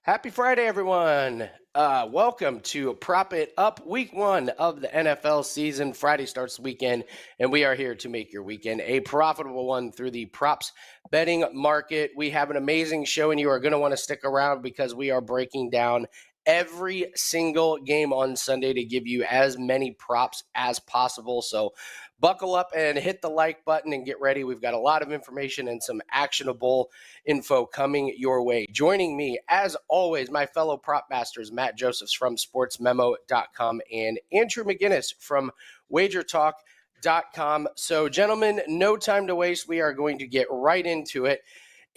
Happy Friday, everyone. Welcome to Prop It Up, week one of the NFL season. Friday starts the weekend, and we are here to make your weekend a profitable one through the props betting market. We have an amazing show, and you are going to want to stick around because we are breaking down every single game on Sunday to give you as many props as possible. So buckle up and hit the like button and get ready. We've got a lot of information and some actionable info coming your way. Joining me, as always, my fellow prop masters, Matt Josephs from sportsmemo.com and Andrew McGinnis from WagerTalk.com. So, gentlemen, no time to waste. We are going to get right into it.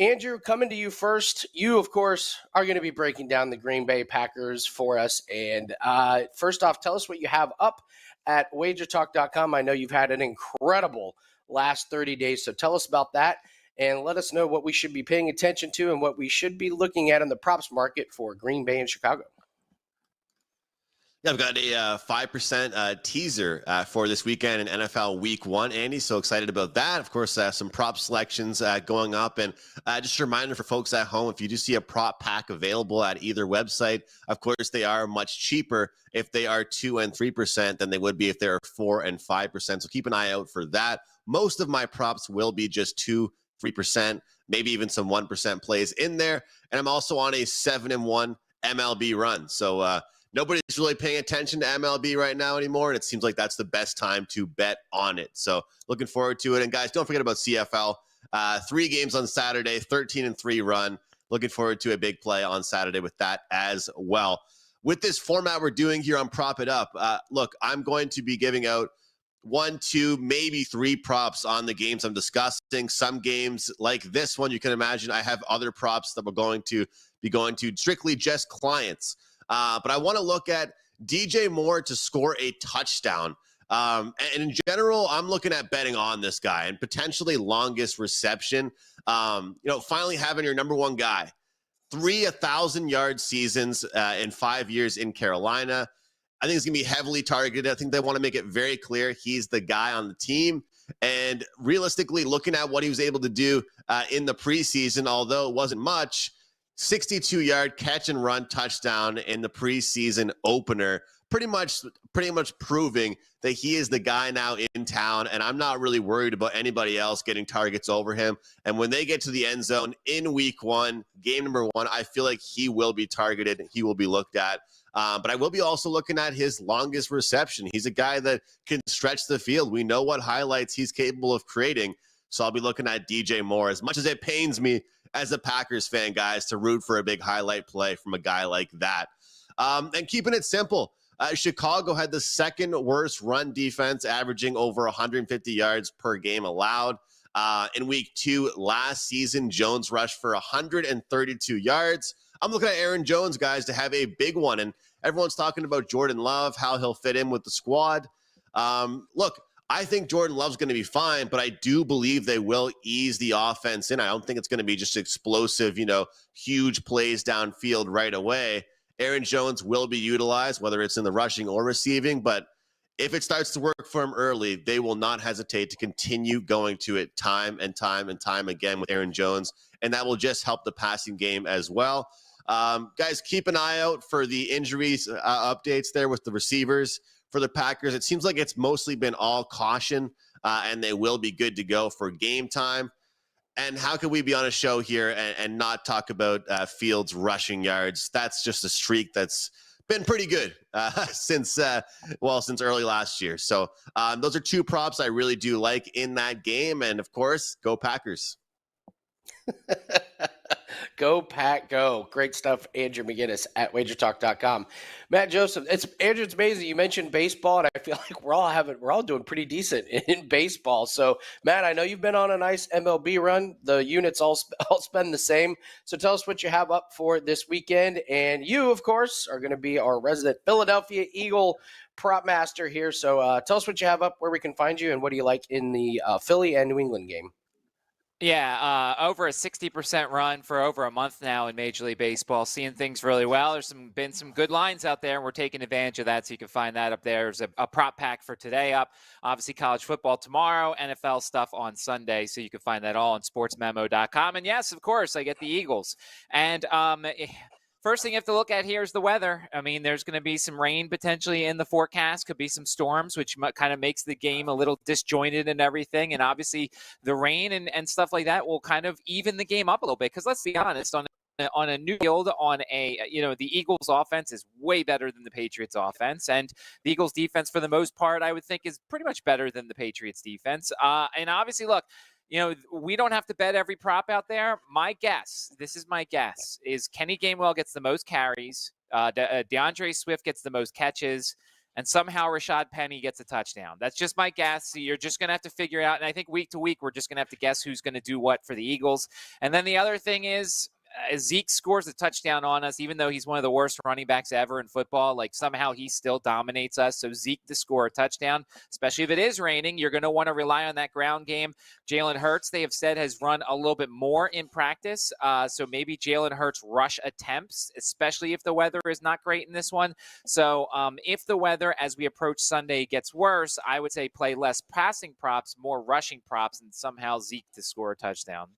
Andrew, coming to you first. You, of course, are going to be breaking down the Green Bay Packers for us. And first off, tell us what you have up at WagerTalk.com. I know you've had an incredible last 30 days, so tell us about that. And let us know what we should be paying attention to and what we should be looking at in the props market for Green Bay and Chicago. Yeah, I've got a 5% teaser for this weekend in NFL Week 1, Andy. So excited about that. Of course, some prop selections going up. And just a reminder for folks at home, if you do see a prop pack available at either website, of course, they are much cheaper if they are 2 and 3% than they would be if they're 4 and 5%. So keep an eye out for that. Most of my props will be just 2-3%, maybe even some 1% plays in there. And I'm also on a 7-1 MLB run. So, nobody's really paying attention to MLB right now anymore, and it seems like that's the best time to bet on it. So looking forward to it. And guys, don't forget about CFL. 3 games on Saturday, 13-3 run. Looking forward to a big play on Saturday with that as well. With this format we're doing here on Prop It Up, look, I'm going to be giving out 1, 2, maybe 3 props on the games I'm discussing. Some games like this one, you can imagine I have other props that we're going to be going to strictly just clients. But I want to look at DJ Moore to score a touchdown. And in general, I'm looking at betting on this guy and potentially longest reception. Finally having your number one guy. 3 1,000-yard seasons in 5 years in Carolina. I think it's going to be heavily targeted. I think they want to make it very clear he's the guy on the team. And realistically, looking at what he was able to do in the preseason, although it wasn't much, 62-yard catch and run touchdown in the preseason opener, pretty much proving that he is the guy now in town, and I'm not really worried about anybody else getting targets over him. And when they get to the end zone in week 1, game number 1, I feel like he will be targeted. He will be looked at. But I will be also looking at his longest reception. He's a guy that can stretch the field. We know what highlights he's capable of creating. So I'll be looking at DJ Moore. As much as it pains me as a Packers fan, guys, to root for a big highlight play from a guy like that. And keeping it simple, Chicago had the second worst run defense, averaging over 150 yards per game allowed. In week 2 last season, Jones rushed for 132 yards. I'm looking at Aaron Jones, guys, to have a big one. And everyone's talking about Jordan Love, how he'll fit in with the squad. Look, I think Jordan Love's going to be fine, but I do believe they will ease the offense in. I don't think it's going to be just explosive, huge plays downfield right away. Aaron Jones will be utilized, whether it's in the rushing or receiving, but if it starts to work for him early, they will not hesitate to continue going to it time and time and time again with Aaron Jones, and that will just help the passing game as well. Guys, keep an eye out for the injuries updates there with the receivers. For the Packers, it seems like it's mostly been all caution, and they will be good to go for game time. And how can we be on a show here and not talk about Fields' rushing yards? That's just a streak that's been pretty good since early last year. So those are 2 props I really do like in that game. And, of course, go Packers. Go Pack, go. Great stuff, Andrew McGinnis at WagerTalk.com. Matt Joseph, it's amazing. You mentioned baseball, and I feel like we're all doing pretty decent in baseball. So, Matt, I know you've been on a nice MLB run. The units all spend the same. So tell us what you have up for this weekend. And you, of course, are going to be our resident Philadelphia Eagle prop master here. So tell us what you have up, where we can find you, and what do you like in the Philly and New England game? Yeah, over a 60% run for over a month now in Major League Baseball, seeing things really well. There's been some good lines out there, and we're taking advantage of that, so you can find that up there. There's a prop pack for today up. Obviously, college football tomorrow, NFL stuff on Sunday, so you can find that all on sportsmemo.com. And yes, of course, I get the Eagles. And First thing you have to look at here is the weather. I mean, there's going to be some rain potentially in the forecast, could be some storms, which kind of makes the game a little disjointed and everything. And obviously the rain and stuff like that will kind of even the game up a little bit. Because let's be honest, on a new field, the Eagles offense is way better than the Patriots offense. And the Eagles defense, for the most part, I would think is pretty much better than the Patriots defense. And obviously, look, we don't have to bet every prop out there. This is my guess, is Kenny Gainwell gets the most carries, DeAndre Swift gets the most catches, and somehow Rashad Penny gets a touchdown. That's just my guess. So you're just going to have to figure it out. And I think week to week, we're just going to have to guess who's going to do what for the Eagles. And then the other thing is, Zeke scores a touchdown on us, even though he's one of the worst running backs ever in football. Like, somehow he still dominates us. So Zeke to score a touchdown, especially if it is raining, you're going to want to rely on that ground game. Jalen Hurts, they have said, has run a little bit more in practice. So maybe Jalen Hurts rush attempts, especially if the weather is not great in this one. So if the weather, as we approach Sunday, gets worse, I would say play less passing props, more rushing props, and somehow Zeke to score a touchdown.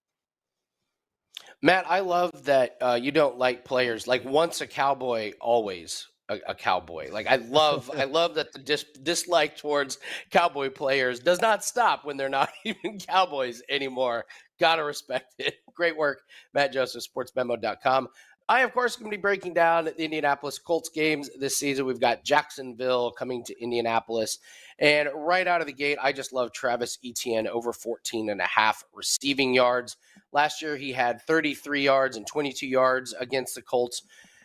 Matt, I love that you don't like players like once a Cowboy, always a Cowboy. Like I love that the dislike towards Cowboy players does not stop when they're not even Cowboys anymore. Gotta respect it. Great work, Matt Joseph, sportsmemo.com. I, of course, going to be breaking down the Indianapolis Colts games this season. We've got Jacksonville coming to Indianapolis. And right out of the gate, I just love Travis Etienne over 14.5 receiving yards. Last year, he had 33 yards and 22 yards against the Colts.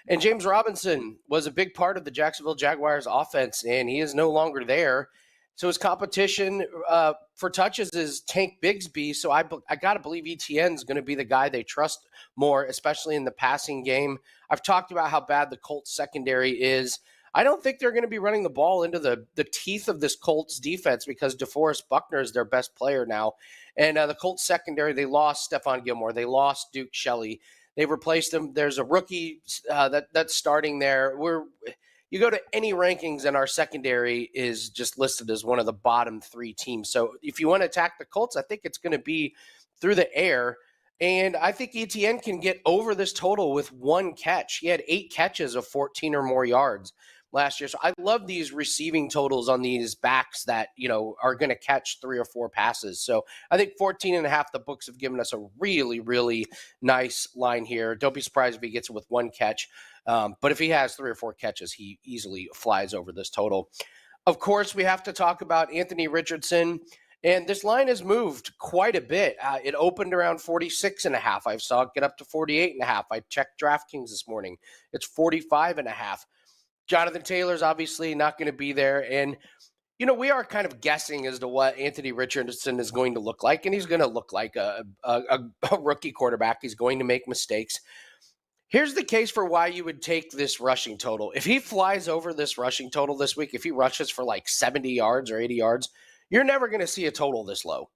And James Robinson was a big part of the Jacksonville Jaguars offense, and he is no longer there. So his competition for touches is Tank Bigsby. So I got to believe Etienne's going to be the guy they trust more, especially in the passing game. I've talked about how bad the Colts secondary is. I don't think they're going to be running the ball into the teeth of this Colts defense because DeForest Buckner is their best player now. And the Colts secondary, they lost Stephon Gilmore. They lost Duke Shelley. They've replaced him. There's a rookie that's starting there. You go to any rankings and our secondary is just listed as one of the bottom 3 teams. So if you want to attack the Colts, I think it's going to be through the air. And I think Etienne can get over this total with 1 catch. He had 8 catches of 14 or more yards last year. So I love these receiving totals on these backs that, are going to catch 3 or 4 passes. So I think 14.5, the books have given us a really, really nice line here. Don't be surprised if he gets it with 1 catch. But if he has 3 or 4 catches, he easily flies over this total. Of course, we have to talk about Anthony Richardson. And this line has moved quite a bit. It opened around 46.5. I saw it get up to 48.5. I checked DraftKings this morning. It's 45.5. Jonathan Taylor's obviously not going to be there. And, we are kind of guessing as to what Anthony Richardson is going to look like. And he's going to look like a rookie quarterback. He's going to make mistakes. Here's the case for why you would take this rushing total. If he flies over this rushing total this week, if he rushes for like 70 yards or 80 yards, you're never going to see a total this low.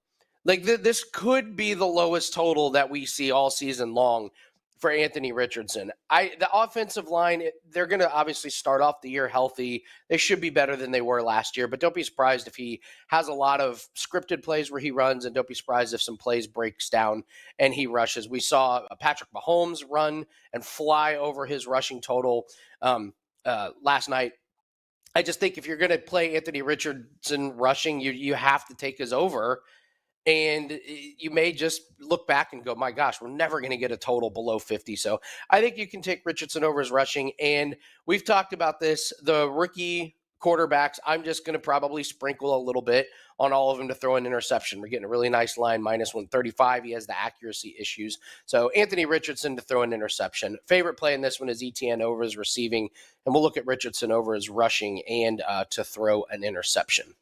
Like this could be the lowest total that we see all season long for Anthony Richardson. The offensive line, they're going to obviously start off the year healthy. They should be better than they were last year, but don't be surprised if he has a lot of scripted plays where he runs, and don't be surprised if some plays breaks down and he rushes. We saw Patrick Mahomes run and fly over his rushing total last night. I just think if you're going to play Anthony Richardson rushing, you have to take his over. And you may just look back and go, my gosh, we're never going to get a total below 50. So I think you can take Richardson over his rushing. And we've talked about this, the rookie quarterbacks, I'm just going to probably sprinkle a little bit on all of them to throw an interception. We're getting a really nice line, minus 135. He has the accuracy issues. So Anthony Richardson to throw an interception. Favorite play in this one is ETN over his receiving. And we'll look at Richardson over his rushing and to throw an interception.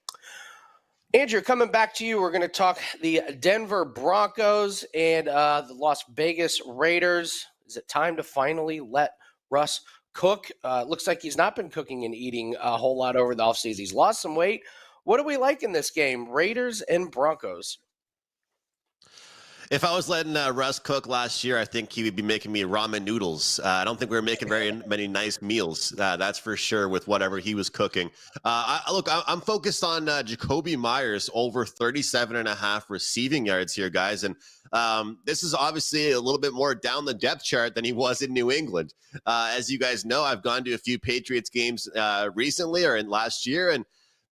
Andrew, coming back to you, we're going to talk the Denver Broncos and the Las Vegas Raiders. Is it time to finally let Russ cook? Looks like he's not been cooking and eating a whole lot over the offseason. He's lost some weight. What do we like in this game, Raiders and Broncos? If I was letting Russ cook last year, I think he would be making me ramen noodles. I don't think we were making very many nice meals. That's for sure with whatever he was cooking. I'm focused on Jacoby Myers over 37.5 receiving yards here, guys. And this is obviously a little bit more down the depth chart than he was in New England. As you guys know, I've gone to a few Patriots games recently or in last year, and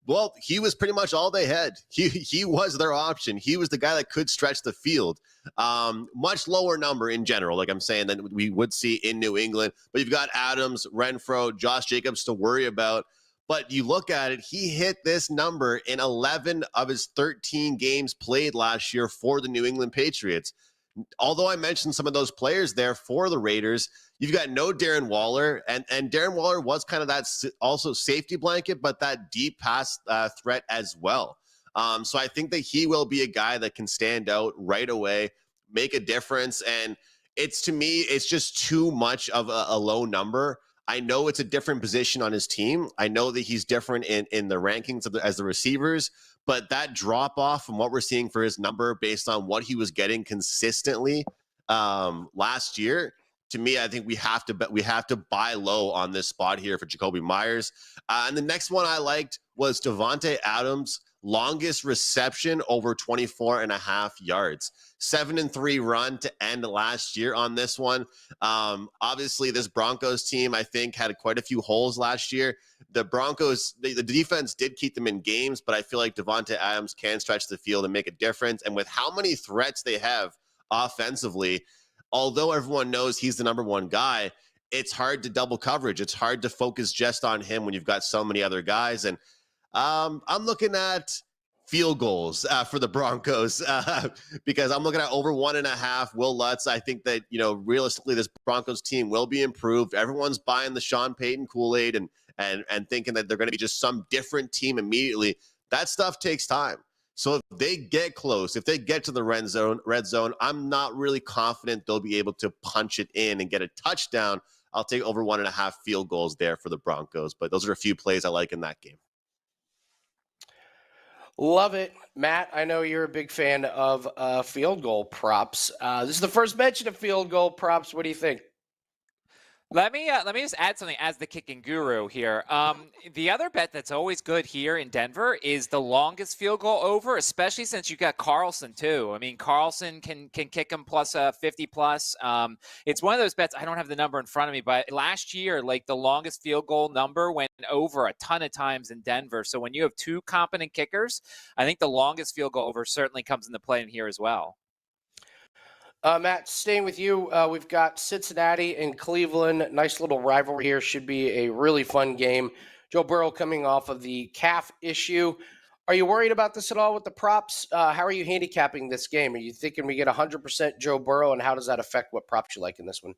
well, he was pretty much all they had. He was their option. He was the guy that could stretch the field. Much lower number in general, like I'm saying, than we would see in New England. But you've got Adams, Renfro, Josh Jacobs to worry about. But you look at it, he hit this number in 11 of his 13 games played last year for the New England Patriots. Although I mentioned some of those players there for the Raiders, you've got no Darren Waller, and Darren Waller was kind of that also safety blanket, but that deep pass threat as well. So I think that he will be a guy that can stand out right away, make a difference. And to me, it's just too much of a low number. I know it's a different position on his team. I know that he's different in the rankings as the receivers, but that drop off from what we're seeing for his number based on what he was getting consistently last year, to me, I think we have to buy low on this spot here for Jacoby Myers. And the next one I liked was Davante Adams, longest reception over 24.5 yards. 7-3 run to end last year on this one. Obviously, this Broncos team, I think, had quite a few holes last year. The Broncos, the defense did keep them in games, but I feel like Davante Adams can stretch the field and make a difference. And with how many threats they have offensively, although everyone knows he's the number one guy, it's hard to double coverage. It's hard to focus just on him when you've got so many other guys. And I'm looking at field goals for the Broncos because I'm looking at over 1.5. Will Lutz, I think that, realistically, this Broncos team will be improved. Everyone's buying the Sean Payton Kool-Aid and thinking that they're going to be just some different team immediately. That stuff takes time. So if they get close, if they get to the red zone, I'm not really confident they'll be able to punch it in and get a touchdown. I'll take over 1.5 field goals there for the Broncos. But those are a few plays I like in that game. Love it. Matt, I know you're a big fan of field goal props. This is the first mention of field goal props. What do you think? Let me just add something as the kicking guru here. The other bet that's always good here in Denver is the longest field goal over, especially since you got Carlson too. I mean, Carlson can kick him plus 50 plus. It's one of those bets. I don't have the number in front of me, but last year, like the longest field goal number went over a ton of times in Denver. So when you have two competent kickers, I think the longest field goal over certainly comes into play in here as well. Matt, staying with you, we've got Cincinnati and Cleveland. Nice little rivalry here. Should be a really fun game. Joe Burrow coming off of the calf issue. Are you worried about this at all with the props? How are you handicapping this game? Are you thinking we get 100% Joe Burrow, and how does that affect what props you like in this one?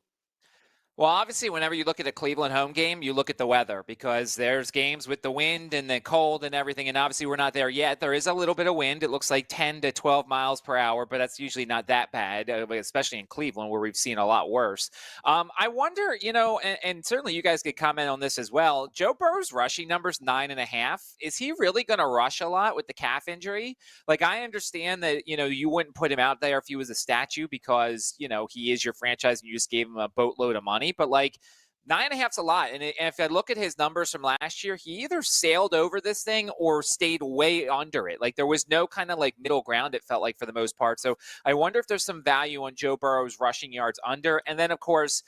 Well, obviously, whenever you look at a Cleveland home game, you look at the weather because there's games with the wind and the cold and everything. And obviously, we're not there yet. There is a little bit of wind. It looks like 10 to 12 miles per hour, but that's usually not that bad, especially in Cleveland where we've seen a lot worse. I wonder, and certainly you guys could comment on this as well. Joe Burrow's rushing number's 9.5. Is he really going to rush a lot with the calf injury? Like, I understand that, you wouldn't put him out there if he was a statue because, he is your franchise and you just gave him a boatload of money. But 9.5's a lot. And if I look at his numbers from last year, he either sailed over this thing or stayed way under it. Like there was no kind of middle ground, it felt like, for the most part. So I wonder if there's some value on Joe Burrow's rushing yards under. And then, of course,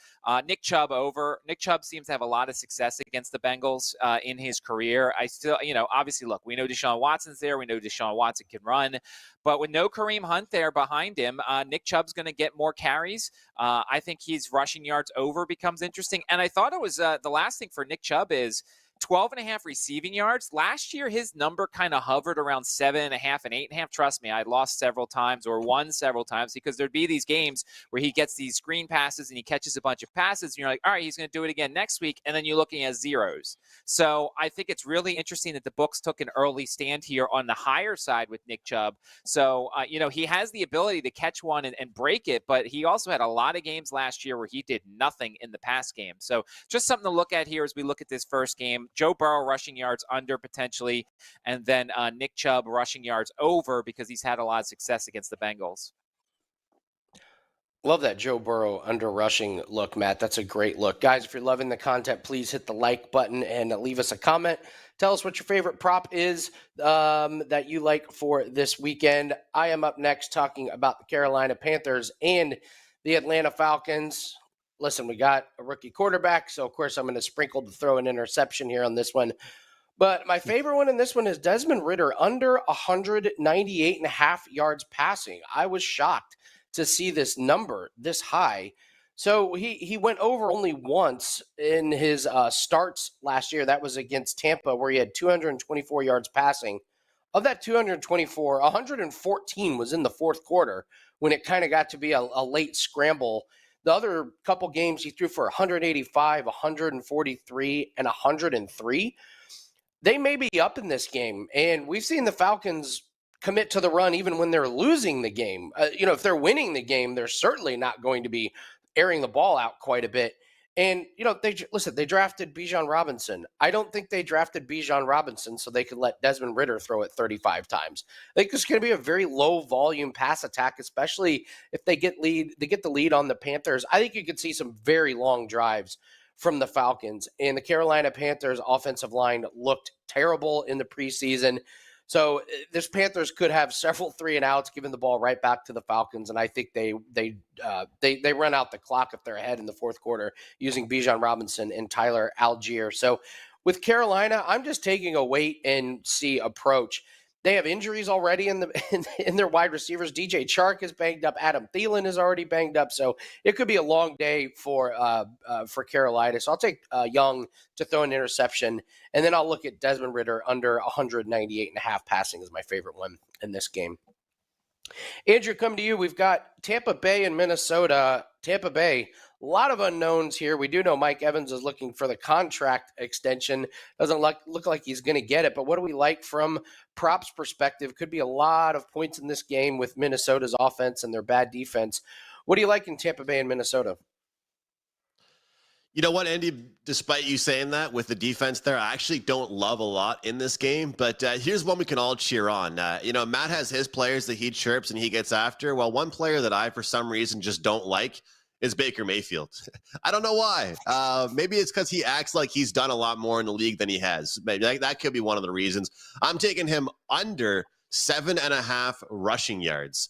Nick Chubb over. Nick Chubb seems to have a lot of success against the Bengals in his career. I still, obviously, look, we know Deshaun Watson's there. We know Deshaun Watson can run. But with no Kareem Hunt there behind him, Nick Chubb's going to get more carries. I think his rushing yards over becomes interesting. And I thought it was the last thing for Nick Chubb is 12.5 receiving yards. Last year, his number kind of hovered around 7.5 and 8.5. Trust me, I lost several times or won several times because there'd be these games where he gets these screen passes and he catches a bunch of passes. And you're like, all right, he's going to do it again next week. And then you're looking at zeros. So I think it's really interesting that the books took an early stand here on the higher side with Nick Chubb. So, he has the ability to catch one and break it, but he also had a lot of games last year where he did nothing in the pass game. So just something to look at here as we look at this first game. Joe Burrow rushing yards under potentially, and then Nick Chubb rushing yards over because he's had a lot of success against the Bengals. Love that Joe Burrow under rushing look, Matt. That's a great look. Guys, if you're loving the content, please hit the like button and leave us a comment. Tell us what your favorite prop is that you like for this weekend. I am up next talking about the Carolina Panthers and the Atlanta Falcons. Listen, we got a rookie quarterback, so of course I'm going to sprinkle to throw an interception here on this one. But my favorite one in this one is Desmond Ritter under 198 and a half yards passing. I was shocked to see this number this high. So he went over only once in his starts last year. That was against Tampa, where he had 224 yards passing. Of that 224, 114 was in the fourth quarter when it kind of got to be a late scramble. The other couple games he threw for 185, 143, and 103. They may be up in this game, and we've seen the Falcons commit to the run even when they're losing the game. If they're winning the game, they're certainly not going to be airing the ball out quite a bit. And, they drafted Bijan Robinson. I don't think they drafted Bijan Robinson so they could let Desmond Ritter throw it 35 times. I think it's going to be a very low volume pass attack, especially if they get the lead on the Panthers. I think you could see some very long drives from the Falcons. And the Carolina Panthers offensive line looked terrible in the preseason. So this Panthers could have several 3-and-outs, giving the ball right back to the Falcons, and I think they run out the clock if they're ahead in the fourth quarter using Bijan Robinson and Tyler Algier. So with Carolina, I'm just taking a wait and see approach. They have injuries already in their wide receivers. DJ Chark is banged up. Adam Thielen is already banged up. So it could be a long day for Carolina. So I'll take Young to throw an interception, and then I'll look at Desmond Ritter under 198 and a half passing is my favorite one in this game. Andrew, come to you. We've got Tampa Bay and Minnesota. Tampa Bay, a lot of unknowns here. We do know Mike Evans is looking for the contract extension. Doesn't look like he's going to get it. But what do we like from props perspective? Could be a lot of points in this game with Minnesota's offense and their bad defense. What do you like in Tampa Bay and Minnesota? You know what, Andy, despite you saying that with the defense there, I actually don't love a lot in this game, but here's one we can all cheer on. Matt has his players that he chirps and he gets after. Well, one player that I, for some reason, just don't like is Baker Mayfield. I don't know why. Maybe it's because he acts like he's done a lot more in the league than he has. Maybe that could be one of the reasons. I'm taking him under 7.5 rushing yards.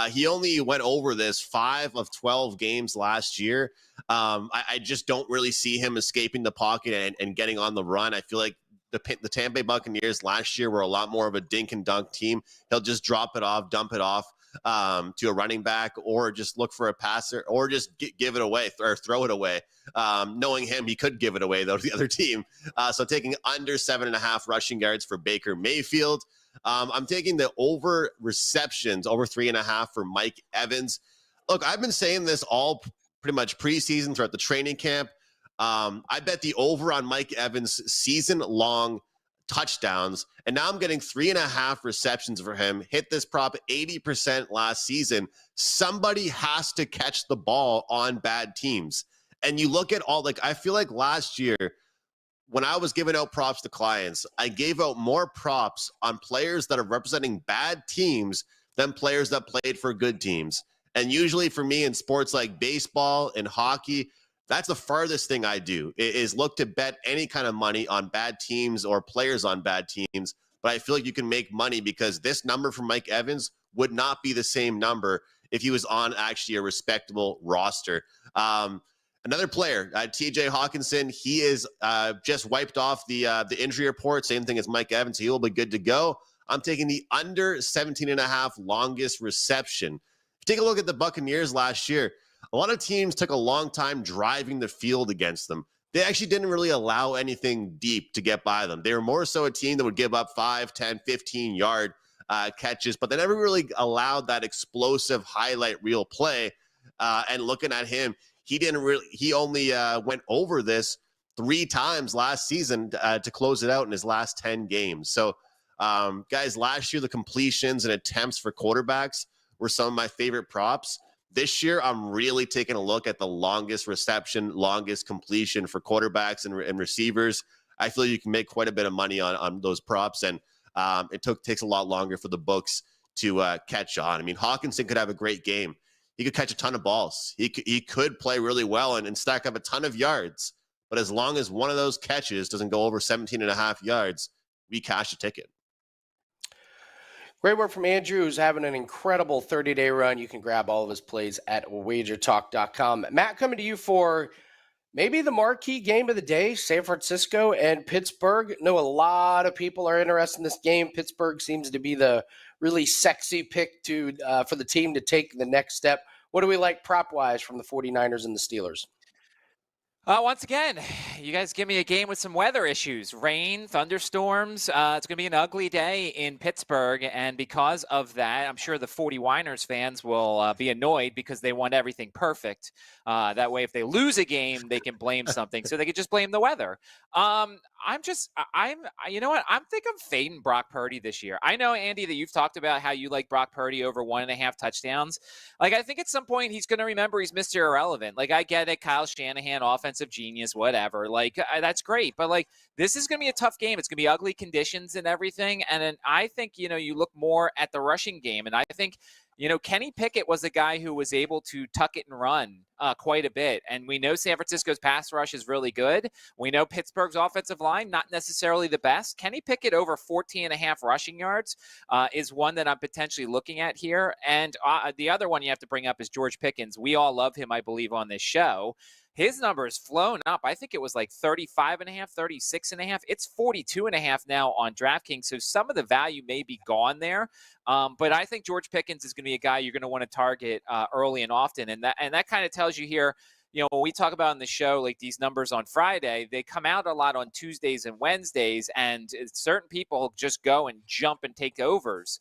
He only went over this 5 of 12 games last year. I just don't really see him escaping the pocket and getting on the run. I feel like the Tampa Bay Buccaneers last year were a lot more of a dink and dunk team. He'll just drop it off, dump it off to a running back, or just look for a passer, or just give it away or throw it away. Knowing him, he could give it away, though, to the other team. So taking under 7.5 rushing yards for Baker Mayfield. I'm taking the over receptions, over 3.5 for Mike Evans. Look, I've been saying this all pretty much preseason throughout the training camp. I bet the over on Mike Evans' season-long touchdowns, and now I'm getting 3.5 receptions for him. Hit this prop 80% last season. Somebody has to catch the ball on bad teams. And you look at I feel like last year, when I was giving out props to clients, I gave out more props on players that are representing bad teams than players that played for good teams. And usually for me in sports like baseball and hockey, that's the farthest thing I do is look to bet any kind of money on bad teams or players on bad teams. But I feel like you can make money because this number for Mike Evans would not be the same number if he was on actually a respectable roster. Another player, TJ Hawkinson, he is just wiped off the injury report. Same thing as Mike Evans. He will be good to go. I'm taking the under 17.5 longest reception. Take a look at the Buccaneers last year. A lot of teams took a long time driving the field against them. They actually didn't really allow anything deep to get by them. They were more so a team that would give up 5, 10, 15-yard catches, but they never really allowed that explosive highlight reel play. And looking at him, he only went over this 3 times last season to close it out in his last 10 games. So, guys, last year the completions and attempts for quarterbacks were some of my favorite props. This year, I'm really taking a look at the longest reception, longest completion for quarterbacks and receivers. I feel you can make quite a bit of money on those props, and it takes a lot longer for the books to catch on. I mean, Hawkinson could have a great game. he could catch a ton of balls. He could play really well and stack up a ton of yards. But as long as one of those catches doesn't go over 17 and a half yards, we cash a ticket. Great work from Andrew, who's having an incredible 30-day run. You can grab all of his plays at WagerTalk.com. Matt, coming to you for maybe the marquee game of the day, San Francisco and Pittsburgh. I know a lot of people are interested in this game. Pittsburgh seems to be the really sexy pick to for the team to take the next step. What do we like prop-wise from the 49ers and the Steelers? Once again, you guys give me a game with some weather issues. Rain, thunderstorms. It's going to be an ugly day in Pittsburgh. And because of that, I'm sure the 49ers fans will be annoyed because they want everything perfect. That way, if they lose a game, they can blame something. So they could just blame the weather. You know what? I'm fading Brock Purdy this year. I know, Andy, that you've talked about how you like Brock Purdy over 1.5 touchdowns. Like, I think at some point he's going to remember he's Mr. Irrelevant. Like, I get it. Kyle Shanahan, offensive genius, whatever. Like, that's great. But, like, this is going to be a tough game. It's going to be ugly conditions and everything. And then I think, you look more at the rushing game. And I think, Kenny Pickett was a guy who was able to tuck it and run quite a bit. And we know San Francisco's pass rush is really good. We know Pittsburgh's offensive line, not necessarily the best. Kenny Pickett over 14.5 rushing yards is one that I'm potentially looking at here. And the other one you have to bring up is George Pickens. We all love him, I believe, on this show. His number has flown up. I think it was like 35.5, 36.5. It's 42.5 now on DraftKings. So some of the value may be gone there. But I think George Pickens is going to be a guy you're going to want to target early and often. And that kind of tells you here, when we talk about on the show, like these numbers on Friday, they come out a lot on Tuesdays and Wednesdays, and certain people just go and jump and take overs.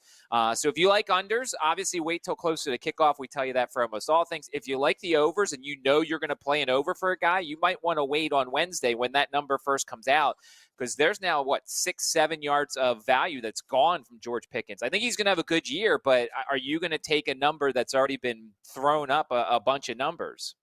So if you like unders, obviously wait till closer to kickoff. We tell you that for almost all things. If you like the overs and you're going to play an over for a guy, you might want to wait on Wednesday when that number first comes out, because there's now, 6-7 yards of value that's gone from George Pickens. I think he's going to have a good year, but are you going to take a number that's already been thrown up a bunch of numbers?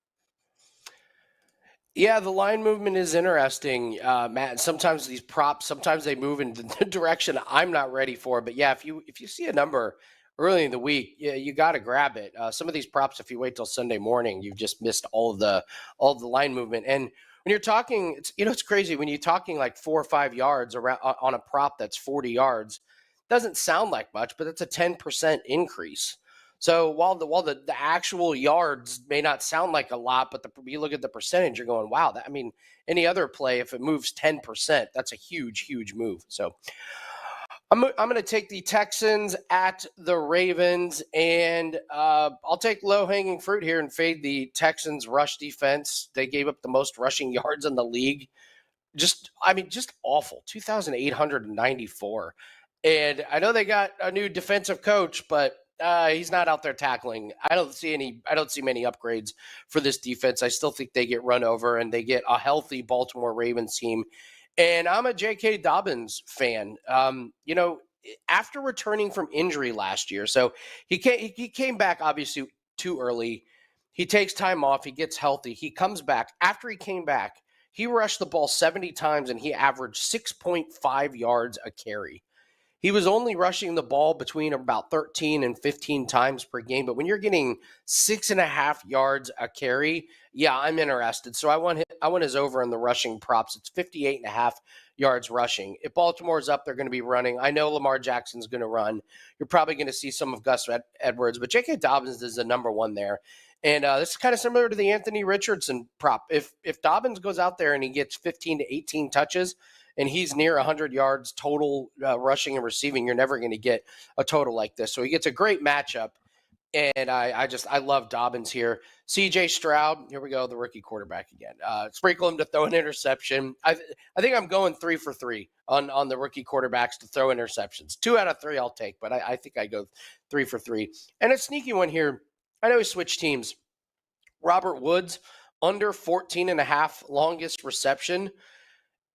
Yeah, the line movement is interesting, Matt. Sometimes these props, sometimes they move in the direction I'm not ready for. But yeah, if you see a number early in the week, you got to grab it. Some of these props, if you wait till Sunday morning, you've just missed all of the line movement. And when you're talking, it's crazy when you're talking like 4 or 5 yards around on a prop that's 40 yards. Doesn't sound like much, but it's a 10% increase. So while the actual yards may not sound like a lot, but you look at the percentage, you're going, wow. Any other play, if it moves 10%, that's a huge, huge move. So I'm going to take the Texans at the Ravens, and I'll take low-hanging fruit here and fade the Texans' rush defense. They gave up the most rushing yards in the league. Just awful. 2,894. And I know they got a new defensive coach, but he's not out there tackling. I don't see many upgrades for this defense. I still think they get run over, and they get a healthy Baltimore Ravens team. And I'm a J.K. Dobbins fan. After returning from injury last year, so he came back obviously too early. He takes time off. He gets healthy. He comes back. After he came back, he rushed the ball 70 times, and he averaged 6.5 yards a carry. He was only rushing the ball between about 13 and 15 times per game. But when you're getting 6.5 yards a carry, yeah, I'm interested. So I want his over in the rushing props. It's 58.5 yards rushing. If Baltimore's up, they're going to be running. I know Lamar Jackson's going to run. You're probably going to see some of Gus Edwards, but J.K. Dobbins is the number one there. And this is kind of similar to the Anthony Richardson prop. If Dobbins goes out there and he gets 15 to 18 touches, and he's near 100 yards total rushing and receiving, you're never going to get a total like this. So he gets a great matchup, and I love Dobbins here. C.J. Stroud, here we go, the rookie quarterback again. Sprinkle him to throw an interception. I think I'm going 3 for 3 on the rookie quarterbacks to throw interceptions. 2 out of 3 I'll take, but I think I go 3 for 3. And a sneaky one here. I know he switched teams. Robert Woods, under 14.5 longest reception.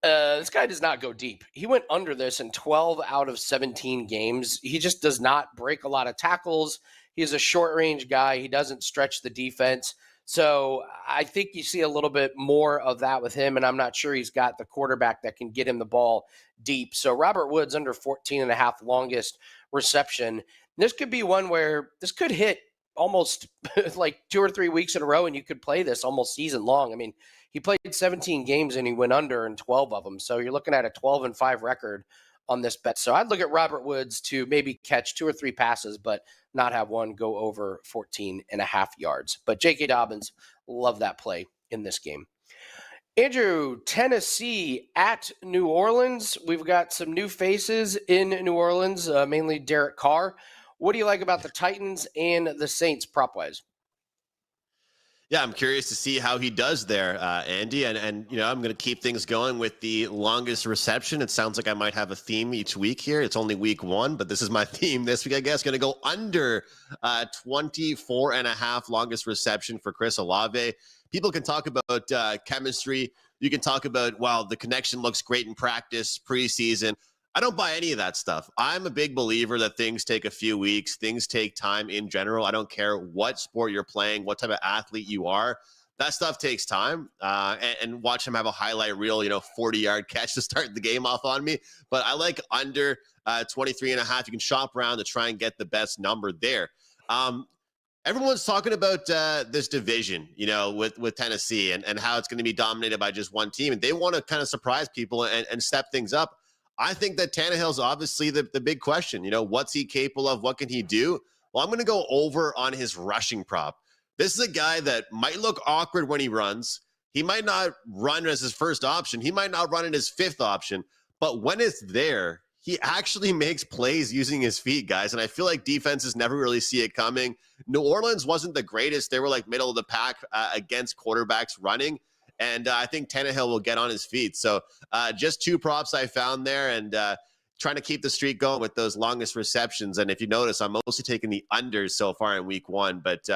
This guy does not go deep. He went under this in 12 out of 17 games. He just does not break a lot of tackles. He's a short-range guy. He doesn't stretch the defense. So I think you see a little bit more of that with him, and I'm not sure he's got the quarterback that can get him the ball deep. So Robert Woods under 14.5 longest reception. This could be one where this could hit almost like 2 or 3 weeks in a row, and you could play this almost season long. I mean, he played 17 games and he went under in 12 of them. So you're looking at a 12-5 record on this bet. So I'd look at Robert Woods to maybe catch 2 or 3 passes, but not have one go over 14.5 yards. But J.K. Dobbins, love that play in this game. Andrew, Tennessee at New Orleans. We've got some new faces in New Orleans, mainly Derek Carr. What do you like about the Titans and the Saints prop-wise? Yeah, I'm curious to see how he does there, Andy. And I'm going to keep things going with the longest reception. It sounds like I might have a theme each week here. It's only week 1, but this is my theme this week, I guess. Going to go under 24.5 longest reception for Chris Olave. People can talk about chemistry. You can talk about, wow, the connection looks great in practice, preseason. I don't buy any of that stuff. I'm a big believer that things take a few weeks. Things take time in general. I don't care what sport you're playing, what type of athlete you are. That stuff takes time. And watch him have a highlight reel, 40-yard catch to start the game off on me. But I like under 23.5. You can shop around to try and get the best number there. Everyone's talking about this division, with Tennessee and how it's going to be dominated by just one team. And they want to kind of surprise people and step things up. I think that Tannehill's obviously the big question. What's he capable of? What can he do? Well, I'm going to go over on his rushing prop. This is a guy that might look awkward when he runs. He might not run as his first option. He might not run in his fifth option. But when it's there, he actually makes plays using his feet, guys. And I feel like defenses never really see it coming. New Orleans wasn't the greatest. They were like middle of the pack against quarterbacks running. And I think Tannehill will get on his feet. So just 2 props I found there, and trying to keep the streak going with those longest receptions. And if you notice, I'm mostly taking the unders so far in week 1, but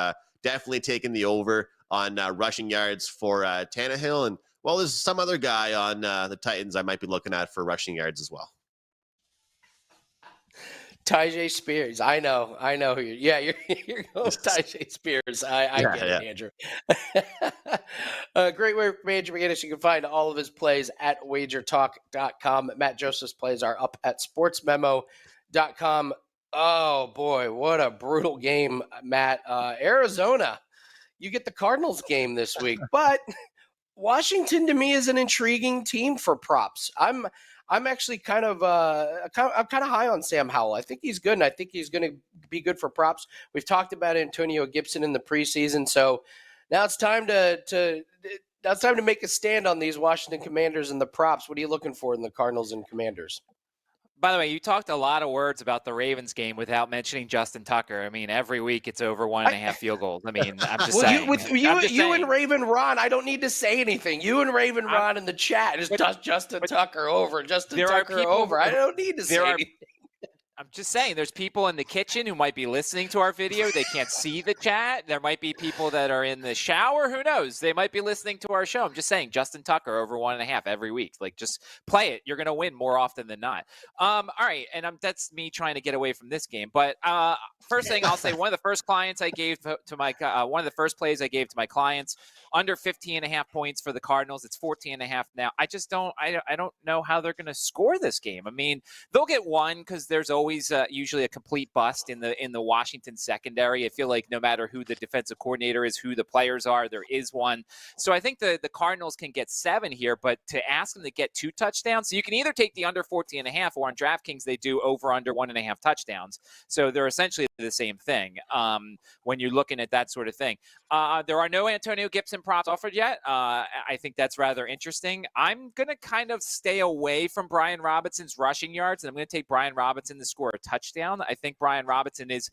definitely taking the over on rushing yards for Tannehill. And, well, there's some other guy on the Titans I might be looking at for rushing yards as well. Tyjae Spears. I know who you're going with Tyjae Spears. I get it, Andrew. Great work from Andrew McGinnis. You can find all of his plays at WagerTalk.com. Matt Joseph's plays are up at SportsMemo.com. Oh, boy, what a brutal game, Matt. Arizona, you get the Cardinals game this week. But Washington, to me, is an intriguing team for props. I'm actually kind of high on Sam Howell. I think he's good, and I think he's going to be good for props. We've talked about Antonio Gibson in the preseason, so now it's time to make a stand on these Washington Commanders and the props. What are you looking for in the Cardinals and Commanders? By the way, you talked a lot of words about the Ravens game without mentioning Justin Tucker. I mean, every week it's over 1.5 field goals. I mean, I'm just saying. You and Raven Ron, I don't need to say anything. You and Raven Ron in the chat is Justin Tucker over. Justin Tucker over. I don't need to say anything. I'm just saying, there's people in the kitchen who might be listening to our video. They can't see the chat. There might be people that are in the shower. Who knows? They might be listening to our show. I'm just saying, Justin Tucker over 1.5 every week. Like, just play it. You're going to win more often than not. All right, and that's me trying to get away from this game. But first thing I'll say, one of the first clients I gave to my one of the first plays I gave to my clients, under 15.5 points for the Cardinals. It's 14.5 now. I just don't. I don't know how they're going to score this game. I mean, they'll get one because there's always usually a complete bust in the Washington secondary. I feel like no matter who the defensive coordinator is, who the players are, there is one. So I think the Cardinals can get 7 here, but to ask them to get 2 touchdowns, so you can either take the under 14.5, or on DraftKings they do over under 1.5 touchdowns. So they're essentially the same thing when you're looking at that sort of thing. There are no Antonio Gibson props offered yet. I think that's rather interesting. I'm going to kind of stay away from Brian Robinson's rushing yards, and I'm going to take Brian Robinson to score a touchdown. I think Brian Robinson is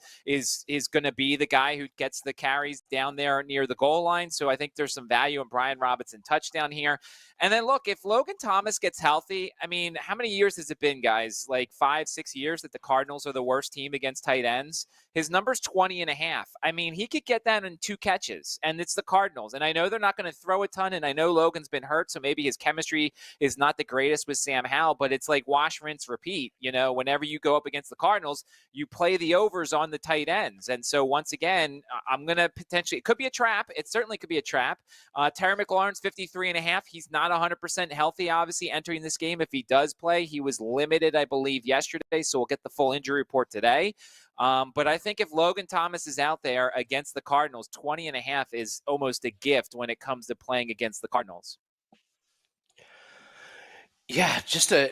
going to be the guy who gets the carries down there near the goal line. So I think there's some value in Brian Robinson touchdown here. And then look, if Logan Thomas gets healthy, I mean, how many years has it been, guys? Like 5-6 years that the Cardinals are the worst team against tight ends? His number's 20.5. I mean, he could get that in 2 catches, and it's the Cardinals. And I know they're not going to throw a ton, and I know Logan's been hurt, so maybe his chemistry is not the greatest with Sam Howell, but it's like wash, rinse, repeat. Whenever you go up against the Cardinals, you play the overs on the tight ends. And so once again, I'm going to potentially, it could be a trap. It certainly could be a trap. Terry McLaurin's 53.5. He's not 100% healthy, obviously, entering this game. If he does play, he was limited, I believe, yesterday. So we'll get the full injury report today. But I think if Logan Thomas is out there against the Cardinals, 20.5 is almost a gift when it comes to playing against the Cardinals. Yeah, just a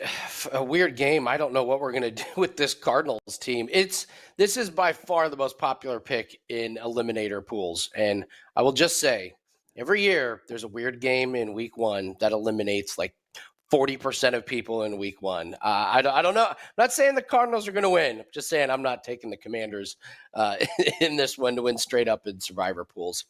weird game. I don't know what we're going to do with this Cardinals team. This is by far the most popular pick in eliminator pools. And I will just say, every year there's a weird game in week one that eliminates like 40% of people in week one. I don't know. I'm not saying the Cardinals are going to win. I'm just saying I'm not taking the Commanders in this one to win straight up in survivor pools.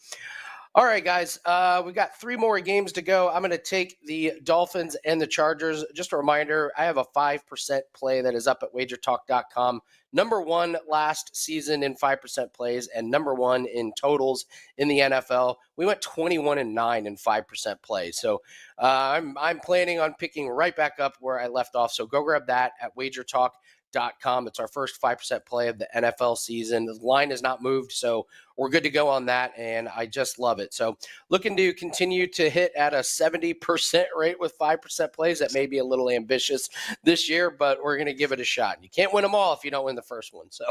All right, guys, we've got 3 more games to go. I'm going to take the Dolphins and the Chargers. Just a reminder, I have a 5% play that is up at WagerTalk.com. Number 1 last season in 5% plays and number 1 in totals in the NFL. We went 21-9 in 5% plays. So I'm planning on picking right back up where I left off. So go grab that at WagerTalk.com. It's our first 5% play of the NFL season. The line has not moved, so we're good to go on that, and I just love it. So looking to continue to hit at a 70% rate with 5% plays. That may be a little ambitious this year, but we're going to give it a shot. You can't win them all if you don't win the first one. So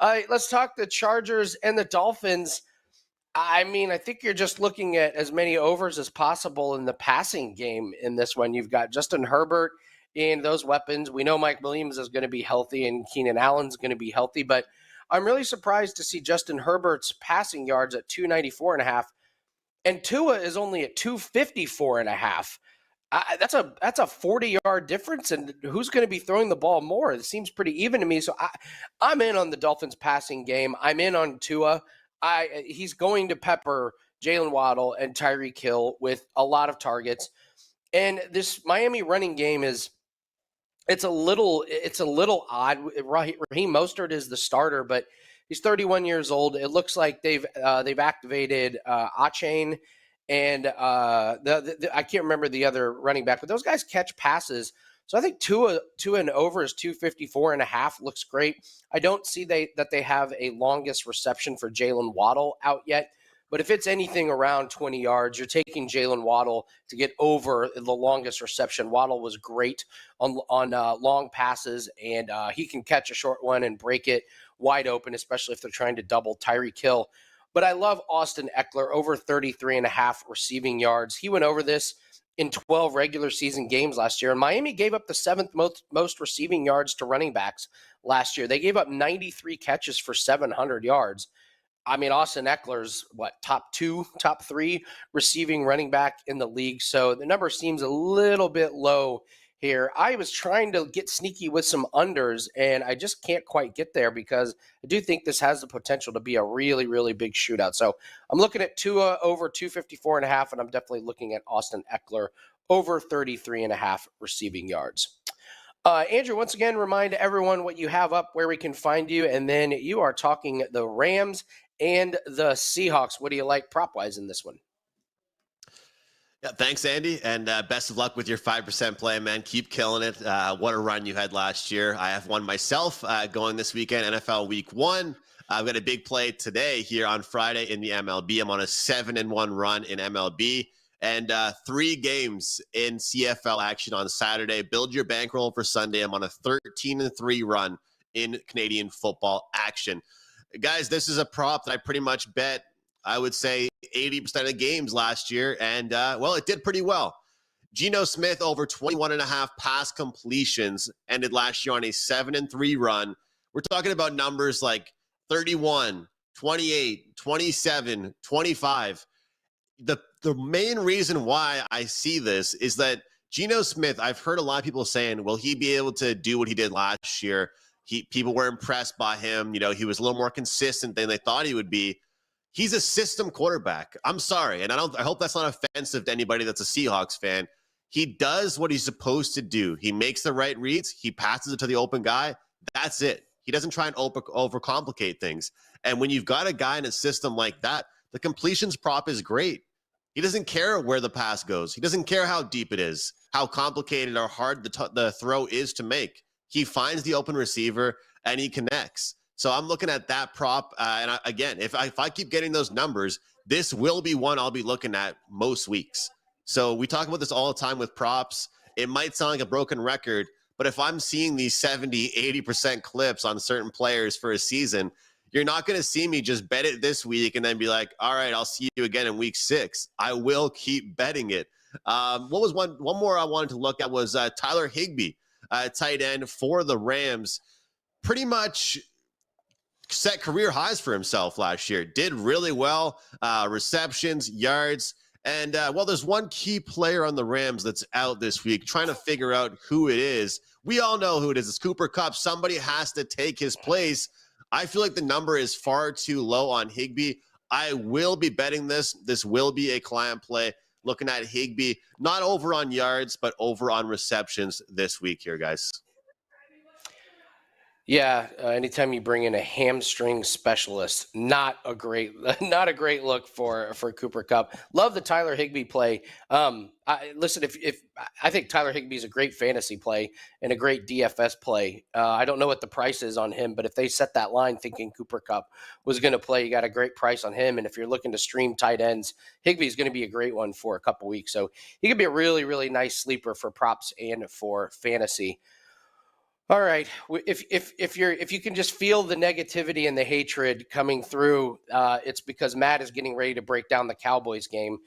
let's talk the Chargers and the Dolphins. I mean, I think you're just looking at as many overs as possible in the passing game in this one. You've got Justin Herbert and those weapons. We know Mike Williams is going to be healthy and Keenan Allen's going to be healthy, but I'm really surprised to see Justin Herbert's passing yards at 294.5 and Tua is only at 254.5. That's a 40-yard difference, and who's going to be throwing the ball more? It seems pretty even to me. So I'm in on the Dolphins passing game. I'm in on Tua. He's going to pepper Jalen Waddle and Tyreek Hill with a lot of targets. And this Miami running game it's a little odd. Raheem Mostert is the starter, but he's 31 years old. It looks like they've activated Achane and I can't remember the other running back, but those guys catch passes. So I think Tua and over is 254.5 looks great. I don't see that they have a longest reception for Jalen Waddle out yet. But if it's anything around 20 yards, you're taking Jalen Waddle to get over the longest reception. Waddle was great on long passes, and he can catch a short one and break it wide open, especially if they're trying to double Tyreek Hill. But I love Austin Eckler, over 33.5 receiving yards. He went over this in 12 regular season games last year. And Miami gave up the 7th most receiving yards to running backs last year. They gave up 93 catches for 700 yards. I mean, Austin Eckler's top 3 receiving running back in the league. So the number seems a little bit low here. I was trying to get sneaky with some unders, and I just can't quite get there because I do think this has the potential to be a really, really big shootout. So I'm looking at Tua over 254.5, and I'm definitely looking at Austin Eckler over 33.5 receiving yards. Andrew, once again, remind everyone what you have up, where we can find you, and then you are talking the Rams and the Seahawks. What do you like prop-wise in this one? Yeah, thanks, Andy, and best of luck with your 5% play, man. Keep killing it. What a run you had last year. I have one myself going this weekend, NFL Week 1. I've got a big play today here on Friday in the MLB. I'm on a 7-1 run in MLB. And 3 games in CFL action on Saturday. Build your bankroll for Sunday. I'm on a 13-3 run in Canadian football action. Guys, this is a prop that I pretty much bet, I would say, 80% of games last year. And, well, it did pretty well. Geno Smith over 21.5 pass completions ended last year on a 7-3 run. We're talking about numbers like 31, 28, 27, 25. The main reason why I see this is that Geno Smith, I've heard a lot of people saying, will he be able to do what he did last year? People were impressed by him. You know, he was a little more consistent than they thought he would be. He's a system quarterback. I'm sorry. And I hope that's not offensive to anybody that's a Seahawks fan. He does what he's supposed to do. He makes the right reads. He passes it to the open guy. That's it. He doesn't try and overcomplicate things. And when you've got a guy in a system like that, the completions prop is great. He doesn't care where the pass goes. He doesn't care how deep it is, how complicated or hard the throw is to make. He finds the open receiver, and he connects. So I'm looking at that prop. Again, if I keep getting those numbers, this will be one I'll be looking at most weeks. So we talk about this all the time with props. It might sound like a broken record, but if I'm seeing these 70, 80% clips on certain players for a season, you're not going to see me just bet it this week and then be like, all right, I'll see you again in week 6. I will keep betting it. What was one more I wanted to look at was Tyler Higbee, tight end for the Rams. Pretty much set career highs for himself last year. Did really well, receptions, yards. And, there's one key player on the Rams that's out this week trying to figure out who it is. We all know who it is. It's Cooper Kupp. Somebody has to take his place. I feel like the number is far too low on Higbee. I will be betting this. This will be a client play. Looking at Higbee, not over on yards, but over on receptions this week here, guys. Yeah, anytime you bring in a hamstring specialist, not a great look for Cooper Kupp. Love the Tyler Higbee play. Listen, if I think Tyler Higbee is a great fantasy play and a great DFS play. I don't know what the price is on him, but if they set that line thinking Cooper Kupp was going to play, you got a great price on him. And if you're looking to stream tight ends, Higbee is going to be a great one for a couple weeks. So he could be a really, really nice sleeper for props and for fantasy. All right. If you can just feel the negativity and the hatred coming through, it's because Matt is getting ready to break down the Cowboys game,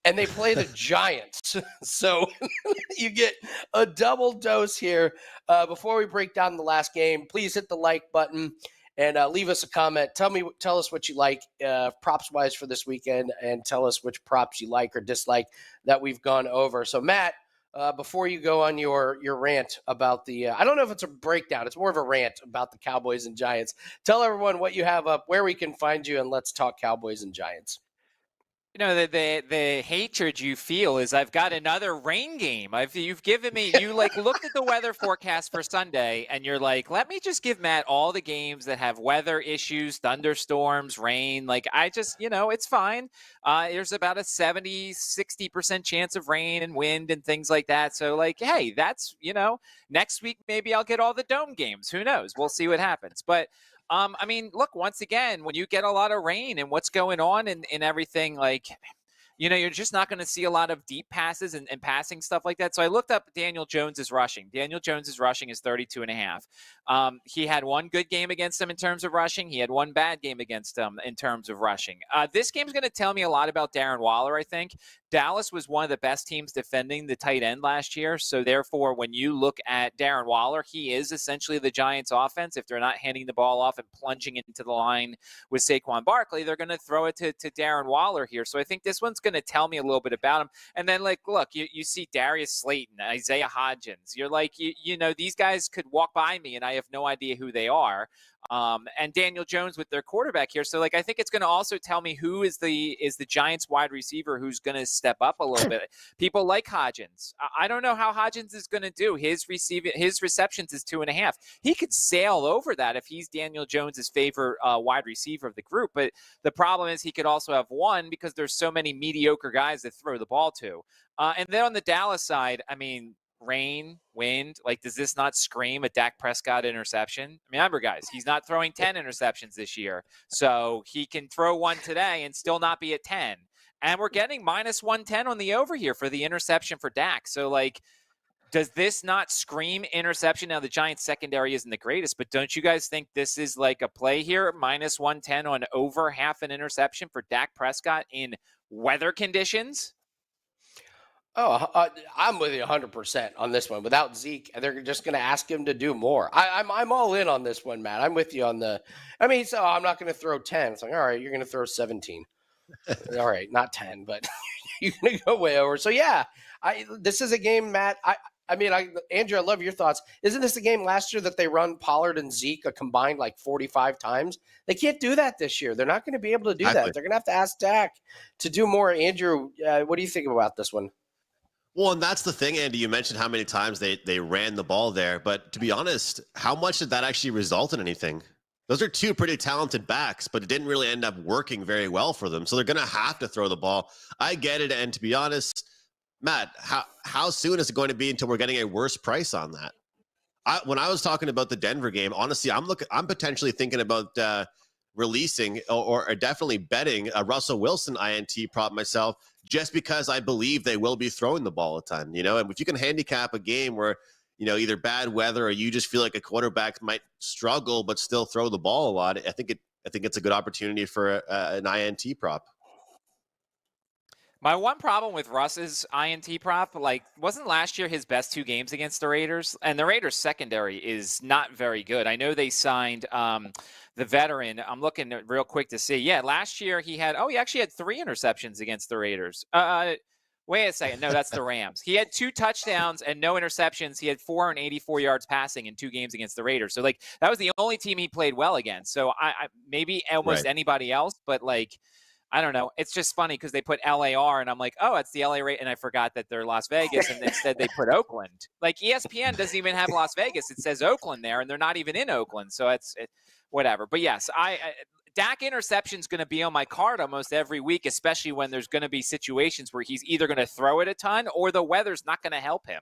and they play the Giants. So you get a double dose here. Before we break down the last game, please hit the like button and leave us a comment. Tell us what you like props wise for this weekend, and tell us which props you like or dislike that we've gone over. So Matt, before you go on your rant about the I don't know if it's a breakdown, it's more of a rant about the Cowboys and Giants. Tell everyone what you have up, where we can find you, and let's talk Cowboys and Giants. You know, the hatred you feel is I've got another rain game. You've given me, you like looked at the weather forecast for Sunday and you're like, let me just give Matt all the games that have weather issues, thunderstorms, rain. Like I just, it's fine. There's about a 70-60% chance of rain and wind and things like that. So like, hey, that's, next week maybe I'll get all the dome games. Who knows? We'll see what happens. But look, once again, when you get a lot of rain and what's going on and everything, like, you're just not going to see a lot of deep passes and passing stuff like that. So I looked up Daniel Jones's rushing. Daniel Jones's rushing is 32.5. He had one good game against him in terms of rushing. He had one bad game against him in terms of rushing. This game's going to tell me a lot about Darren Waller, I think. Dallas was one of the best teams defending the tight end last year. So therefore, when you look at Darren Waller, he is essentially the Giants offense. If they're not handing the ball off and plunging into the line with Saquon Barkley, they're going to throw it to Darren Waller here. So I think this one's going to tell me a little bit about him. And then look, you see Darius Slayton, Isaiah Hodgins. You're like, these guys could walk by me and I have no idea who they are. And Daniel Jones with their quarterback here. So I think it's going to also tell me who is the Giants wide receiver who's going to step up a little bit. People like Hodgins. I don't know how Hodgins is going to do. His receptions is 2.5. He could sail over that if he's Daniel Jones's favorite wide receiver of the group. But the problem is he could also have one because there's so many mediocre guys that throw the ball to. And then on the Dallas side, rain, wind, does this not scream a Dak Prescott interception? Remember, guys, he's not throwing 10 interceptions this year. So he can throw one today and still not be at 10. And we're getting minus 110 on the over here for the interception for Dak. So, does this not scream interception? Now, the Giants secondary isn't the greatest, but don't you guys think this is like a play here? Minus 110 on over half an interception for Dak Prescott in weather conditions? Oh, I'm with you 100% on this one. Without Zeke, they're just going to ask him to do more. I'm all in on this one, Matt. I'm with you on so I'm not going to throw 10. It's like, all right, you're going to throw 17. All right, not 10, but you're going to go way over. So, yeah, this is a game, Matt. Andrew, I love your thoughts. Isn't this the game last year that they run Pollard and Zeke a combined 45 times? They can't do that this year. They're not going to be able to do that. They're going to have to ask Dak to do more. Andrew, what do you think about this one? Well, and that's the thing, Andy. You mentioned how many times they ran the ball there. But to be honest, how much did that actually result in anything? Those are two pretty talented backs, but it didn't really end up working very well for them. So they're going to have to throw the ball. I get it. And to be honest, Matt, how soon is it going to be until we're getting a worse price on that? when I was talking about the Denver game, honestly, I'm potentially thinking about releasing or definitely betting a Russell Wilson INT prop myself, just because I believe they will be throwing the ball a ton, and if you can handicap a game where, either bad weather or you just feel like a quarterback might struggle, but still throw the ball a lot, I think it's a good opportunity for an INT prop. My one problem with Russ's INT prop, wasn't last year his best 2 games against the Raiders? And the Raiders secondary is not very good. I know they signed the veteran. I'm looking real quick to see. Yeah, last year he actually had 3 interceptions against the Raiders. Wait a second. No, that's the Rams. He had 2 touchdowns and no interceptions. He had 484 yards passing in 2 games against the Raiders. So that was the only team he played well against. So I maybe almost anybody else, but I don't know. It's just funny because they put LAR and I'm like, oh, it's the LA rate. And I forgot that they're Las Vegas. And instead they put Oakland. ESPN doesn't even have Las Vegas. It says Oakland there and they're not even in Oakland. So whatever. But yes, Dak interception's going to be on my card almost every week, especially when there's going to be situations where he's either going to throw it a ton or the weather's not going to help him.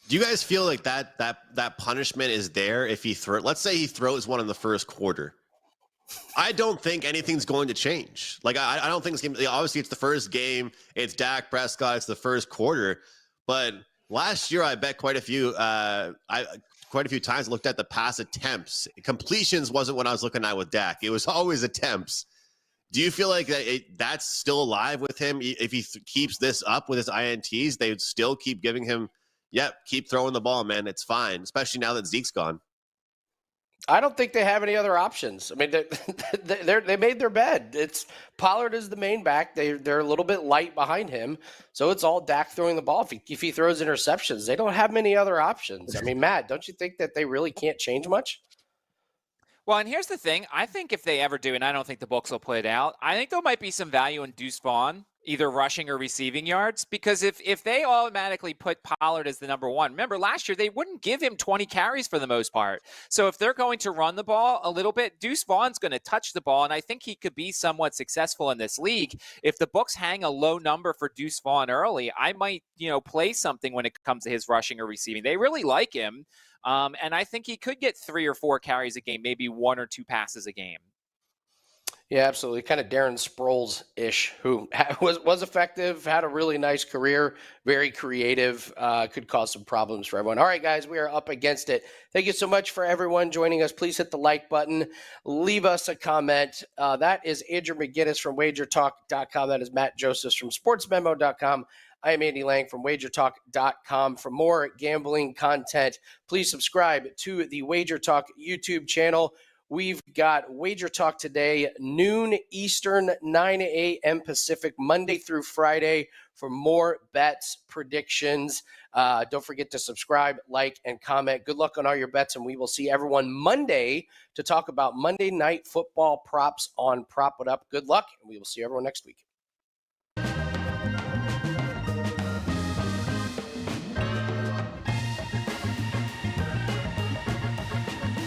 Do you guys feel like that punishment is there if let's say he throws one in the first quarter? I don't think anything's going to change. I don't think it's going to, obviously it's the first game. It's Dak Prescott. It's the first quarter. But last year I bet quite a few times looked at the pass attempts. Completions wasn't what I was looking at with Dak. It was always attempts. Do you feel like that's still alive with him? If he keeps this up with his INTs, they would still keep giving him, keep throwing the ball, man. It's fine, especially now that Zeke's gone. I don't think they have any other options. I mean, they made their bed. It's Pollard is the main back. They're a little bit light behind him, so it's all Dak throwing the ball. If he throws interceptions, they don't have many other options. I mean, Matt, don't you think that they really can't change much? Well, and here's the thing. I think if they ever do, and I don't think the books will play it out, I think there might be some value in Deuce Vaughn, either rushing or receiving yards, because if they automatically put Pollard as the number 1, remember last year they wouldn't give him 20 carries for the most part. So if they're going to run the ball a little bit, Deuce Vaughn's going to touch the ball, and I think he could be somewhat successful in this league. If the books hang a low number for Deuce Vaughn early, I might, play something when it comes to his rushing or receiving. They really like him. And I think he could get 3 or 4 carries a game, maybe 1 or 2 passes a game. Yeah, absolutely. Kind of Darren Sproles-ish, who was effective, had a really nice career, very creative, could cause some problems for everyone. All right, guys, we are up against it. Thank you so much for everyone joining us. Please hit the like button. Leave us a comment. That is Andrew McGinnis from WagerTalk.com. That is Matt Josephs from SportsMemo.com. I am Andy Lang from WagerTalk.com. For more gambling content, please subscribe to the WagerTalk YouTube channel. We've got Wager Talk today, noon Eastern, 9 a.m. Pacific, Monday through Friday for more bets, predictions. Don't forget to subscribe, like, and comment. Good luck on all your bets, and we will see everyone Monday to talk about Monday Night Football props on Prop It Up. Good luck, and we will see everyone next week.